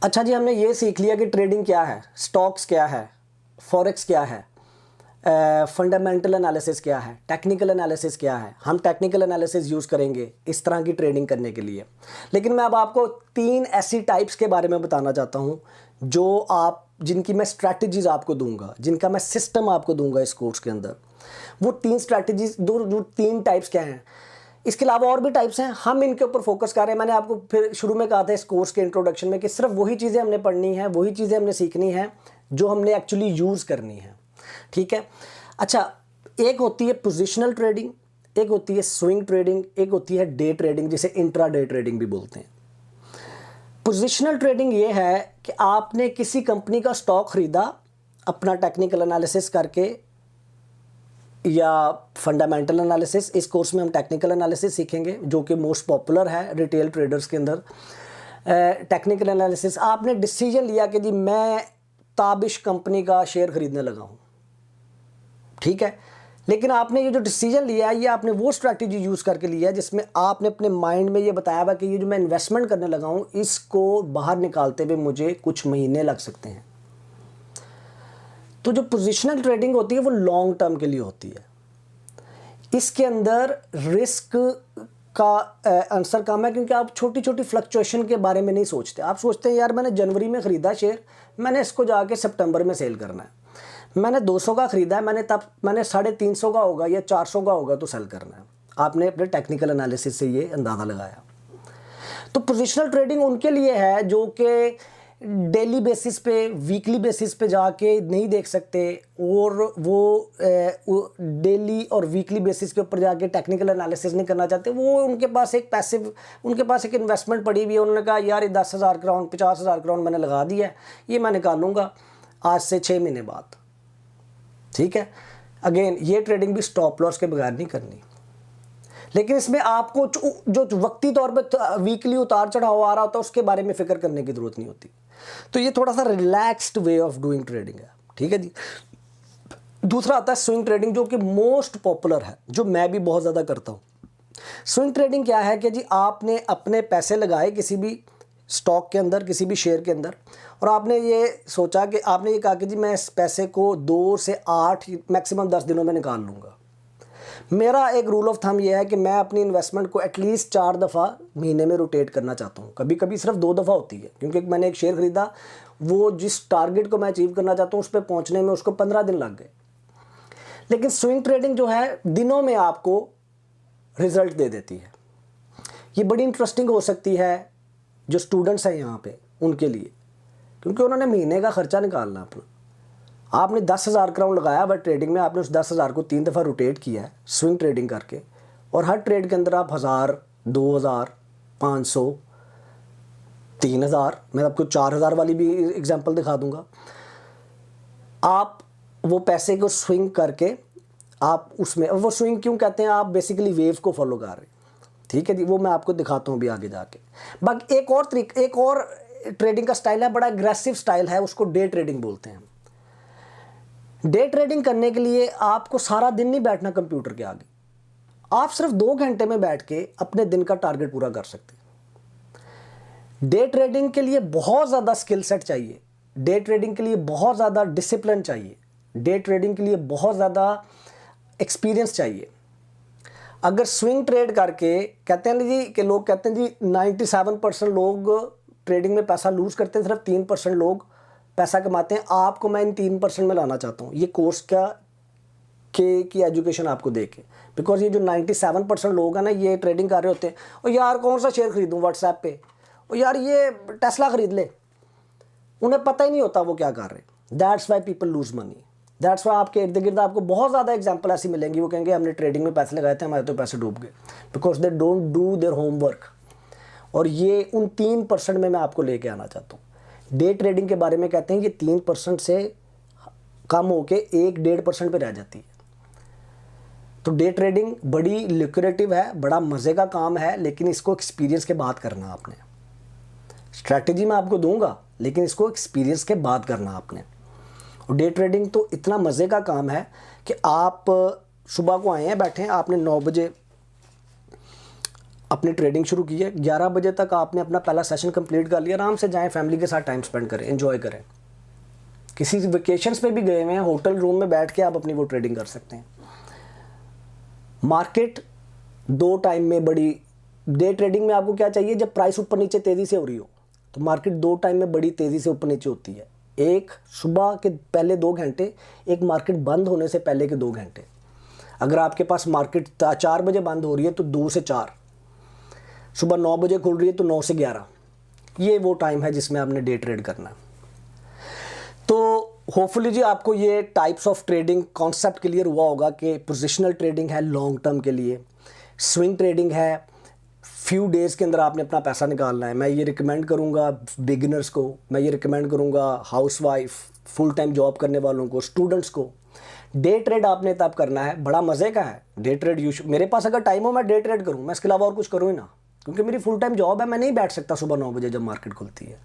अच्छा जी, हमने ये सीख लिया कि ट्रेडिंग क्या है, स्टॉक्स क्या है, फॉरेक्स क्या है, फंडामेंटल एनालिसिस क्या है, टेक्निकल एनालिसिस क्या है। हम टेक्निकल एनालिसिस यूज़ करेंगे इस तरह की ट्रेडिंग करने के लिए। लेकिन मैं अब आपको 3 ऐसी टाइप्स के बारे में बताना चाहता हूँ जो आप जिनकी मैं स्ट्रैटेजीज़ आपको दूंगा, जिनका मैं सिस्टम आपको दूंगा इस कोर्स के अंदर। वो 3 स्ट्रैटेजीज जो 3 टाइप्स क्या हैं। इसके अलावा और भी टाइप्स हैं, हम इनके ऊपर फोकस कर रहे हैं। मैंने आपको फिर शुरू में कहा था इस कोर्स के इंट्रोडक्शन में कि सिर्फ वही चीज़ें हमने पढ़नी है, वही चीज़ें हमने सीखनी है जो हमने एक्चुअली यूज़ करनी है। ठीक है। अच्छा, एक होती है पोजिशनल ट्रेडिंग, एक होती है स्विंग ट्रेडिंग, एक होती है डे ट्रेडिंग, जिसे इंट्रा डे ट्रेडिंग भी बोलते हैं। पोजिशनल ट्रेडिंग ये है कि आपने किसी कंपनी का स्टॉक खरीदा अपना टेक्निकल एनालिसिस करके या फंडामेंटल एनालिसिस। इस कोर्स में हम टेक्निकल एनालिसिस सीखेंगे जो कि मोस्ट पॉपुलर है रिटेल ट्रेडर्स के अंदर। टेक्निकल एनालिसिस, आपने डिसीजन लिया कि जी मैं ताबिश कंपनी का शेयर खरीदने लगा हूँ, ठीक है। लेकिन आपने ये जो डिसीजन लिया है ये आपने वो स्ट्रैटेजी यूज़ करके लिया है जिसमें आपने अपने माइंड में ये बताया हुआ कि ये जो मैं इन्वेस्टमेंट करने लगा हूँ इसको बाहर निकालते हुए मुझे कुछ महीने लग सकते हैं। तो जो पोजिशनल ट्रेडिंग होती है वो लॉन्ग टर्म के लिए होती है। इसके अंदर रिस्क का आंसर कम है क्योंकि आप छोटी छोटी फ्लक्चुएशन के बारे में नहीं सोचते। आप सोचते हैं यार मैंने जनवरी में ख़रीदा शेयर, मैंने इसको जाके सितंबर में सेल करना है। मैंने 200 का ख़रीदा है, मैंने 350 का होगा या 400 का होगा तो सेल करना है। आपने अपने टेक्निकल एनालिसिस से ये अंदाज़ा लगाया। तो पोजिशनल ट्रेडिंग उनके लिए है जो कि डेली बेसिस पे, वीकली बेसिस पे जाके नहीं देख सकते और वो डेली और वीकली बेसिस के ऊपर जाके टेक्निकल एनालिसिस नहीं करना चाहते। वो उनके पास एक पैसिव, उनके पास एक इन्वेस्टमेंट पड़ी हुई है। उन्होंने कहा यार 10,000 क्राउन 50,000 क्राउन मैंने लगा दिया है, ये मैं निकालूंगा आज से 6 महीने बाद, ठीक है। अगेन ये ट्रेडिंग भी स्टॉप लॉस के बगैर नहीं करनी। लेकिन इसमें आपको जो वक्ती तौर पे वीकली उतार चढ़ाव आ रहा होता है उसके बारे में फिक्र करने की जरूरत नहीं होती। तो ये थोड़ा सा relaxed way of doing trading है, ठीक है जी। दूसरा आता है स्विंग ट्रेडिंग जो कि मोस्ट पॉपुलर है, जो मैं भी बहुत ज़्यादा करता हूँ। स्विंग ट्रेडिंग क्या है कि जी आपने अपने पैसे लगाए किसी भी स्टॉक के अंदर, किसी भी शेयर के अंदर, और आपने ये सोचा कि आपने ये कहा कि जी मैं इस पैसे को 2 से 8 मैक्सिमम 10 दिनों में निकाल लूँगा। मेरा एक रूल ऑफ थंब ये है कि मैं अपनी इन्वेस्टमेंट को एटलीस्ट 4 दफ़ा महीने में रोटेट करना चाहता हूँ। कभी कभी सिर्फ 2 दफ़ा होती है क्योंकि मैंने एक शेयर ख़रीदा, वो जिस टारगेट को मैं अचीव करना चाहता हूँ उस पर पहुँचने में उसको 15 दिन लग गए। लेकिन स्विंग ट्रेडिंग जो है दिनों में आपको रिज़ल्ट दे देती है। ये बड़ी इंटरेस्टिंग हो सकती है जो स्टूडेंट्स हैं यहाँ पे उनके लिए, क्योंकि उन्होंने महीने का ख़र्चा निकालना अपना। आपने 10,000 क्राउन लगाया बट ट्रेडिंग में आपने उस 10,000 को 3 दफ़ा रोटेट किया है स्विंग ट्रेडिंग करके, और हर ट्रेड के अंदर आप 1,000, 2,000, 500, 3,000, मैं आपको 4,000 वाली भी एग्जांपल दिखा दूंगा। आप वो पैसे को स्विंग करके आप उसमें, वो स्विंग क्यों कहते हैं, आप बेसिकली वेव को फॉलो कर रहे हैं, ठीक है जी। वो मैं आपको दिखाता हूँ अभी आगे जाके। बाकी एक और ट्रेडिंग का स्टाइल है, बड़ा एग्रेसिव स्टाइल है, उसको डे ट्रेडिंग बोलते हैं। डे ट्रेडिंग करने के लिए आपको सारा दिन नहीं बैठना कंप्यूटर के आगे, आप सिर्फ 2 घंटे में बैठ के अपने दिन का टारगेट पूरा कर सकते हैं। डे ट्रेडिंग के लिए बहुत ज़्यादा स्किल सेट चाहिए, डे ट्रेडिंग के लिए बहुत ज़्यादा डिसिप्लिन चाहिए, डे ट्रेडिंग के लिए बहुत ज़्यादा एक्सपीरियंस चाहिए। अगर स्विंग ट्रेड करके कहते हैं जी कि लोग कहते हैं जी 97% लोग ट्रेडिंग में पैसा लूज़ करते हैं, सिर्फ 3% लोग पैसा कमाते हैं। आपको मैं इन 3% में लाना चाहता हूँ ये कोर्स की एजुकेशन आपको दे के, बिकॉज ये जो 97% लोग हैं ना ये ट्रेडिंग कर रहे होते हैं, और यार कौन सा शेयर खरीदूँ व्हाट्सएप पे, और यार ये टेस्ला खरीद ले, उन्हें पता ही नहीं होता वो क्या कर रहे हैं। That's why people lose money. That's why आपके इर्द गिर्द आपको बहुत ज़्यादा एग्जाम्पल ऐसी मिलेंगी, वो कहेंगे हमने ट्रेडिंग में पैसे लगाए थे, हमारे तो पैसे डूब गए, because they don't do their homework. और ये उन 3% में मैं आपको लेके आना चाहता हूँ। डे ट्रेडिंग के बारे में कहते हैं कि 3% से कम होके 1-1.5% पे रह जाती है। तो डे ट्रेडिंग बड़ी लुक्रेटिव है, बड़ा मज़े का काम है, लेकिन इसको एक्सपीरियंस के बाद करना आपने। स्ट्रैटेजी मैं आपको दूंगा लेकिन इसको एक्सपीरियंस के बाद करना आपने। और डे ट्रेडिंग तो इतना मज़े का काम है कि आप सुबह को आए हैं, बैठे हैं, आपने 9 बजे अपनी ट्रेडिंग शुरू की है, 11 बजे तक आपने अपना पहला सेशन कंप्लीट कर लिया, आराम से जाएं, फैमिली के साथ टाइम स्पेंड करें, एंजॉय करें। किसी वेकेशंस पे भी गए हुए हैं, होटल रूम में बैठ के आप अपनी वो ट्रेडिंग कर सकते हैं। मार्केट 2 टाइम में बड़ी, डे ट्रेडिंग में आपको क्या चाहिए, जब प्राइस ऊपर नीचे तेज़ी से हो रही हो तो मार्केट 2 टाइम में बड़ी तेज़ी से ऊपर नीचे होती है। एक सुबह के पहले 2 घंटे, एक मार्केट बंद होने से पहले के 2 घंटे। अगर आपके पास मार्केट 4 बजे बंद हो रही है तो 2 से 4, सुबह 9 बजे खुल रही है तो 9 से 11, ये वो टाइम है जिसमें आपने डे ट्रेड करना है। तो होपफुली जी आपको ये types of trading concept clear हुआ होगा कि पोजिशनल ट्रेडिंग है लॉन्ग टर्म के लिए, स्विंग ट्रेडिंग है फ्यू डेज़ के अंदर आपने अपना पैसा निकालना है। मैं ये रिकमेंड करूँगा बिगिनर्स को, मैं ये रिकमेंड करूँगा हाउसवाइफ, फुल टाइम जॉब करने वालों को, स्टूडेंट्स को। डे ट्रेड आपने तब करना है, बड़ा मज़े का है डे ट्रेड। मेरे पास अगर टाइम हो मैं डे ट्रेड करूँ, मैं इसके अलावा और कुछ करूँ ही ना, क्योंकि मेरी फुल टाइम जॉब है, मैं नहीं बैठ सकता सुबह 9 बजे जब मार्केट खुलती है।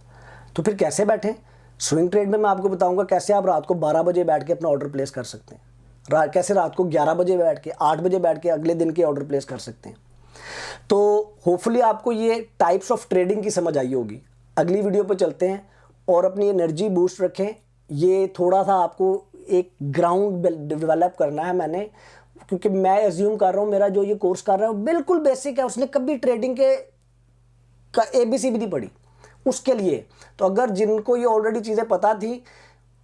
तो फिर कैसे बैठें? स्विंग ट्रेड में मैं आपको बताऊंगा कैसे आप रात को 12 बजे बैठ के अपना ऑर्डर प्लेस कर सकते हैं, कैसे रात को 11 बजे बैठ के, 8 बजे बैठ के अगले दिन के ऑर्डर प्लेस कर सकते हैं। तो होपफुली आपको ये टाइप्स ऑफ ट्रेडिंग की समझ आई होगी। अगली वीडियो पर चलते हैं और अपनी एनर्जी बूस्ट रखें। ये थोड़ा सा आपको एक ग्राउंड डेवलप करना है मैंने, क्योंकि मैं एज्यूम कर रहा हूँ मेरा जो ये कोर्स कर रहा है बिल्कुल बेसिक है, उसने कभी ट्रेडिंग के का ABC भी नहीं पढ़ी उसके लिए। तो अगर जिनको ये ऑलरेडी चीज़ें पता थी,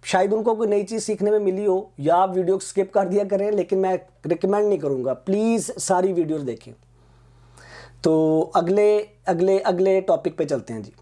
शायद उनको कोई नई चीज़ सीखने में मिली हो, या आप वीडियो स्किप कर दिया करें, लेकिन मैं रिकमेंड नहीं करूँगा, प्लीज़ सारी वीडियोस देखें। तो अगले टॉपिक पे चलते हैं जी।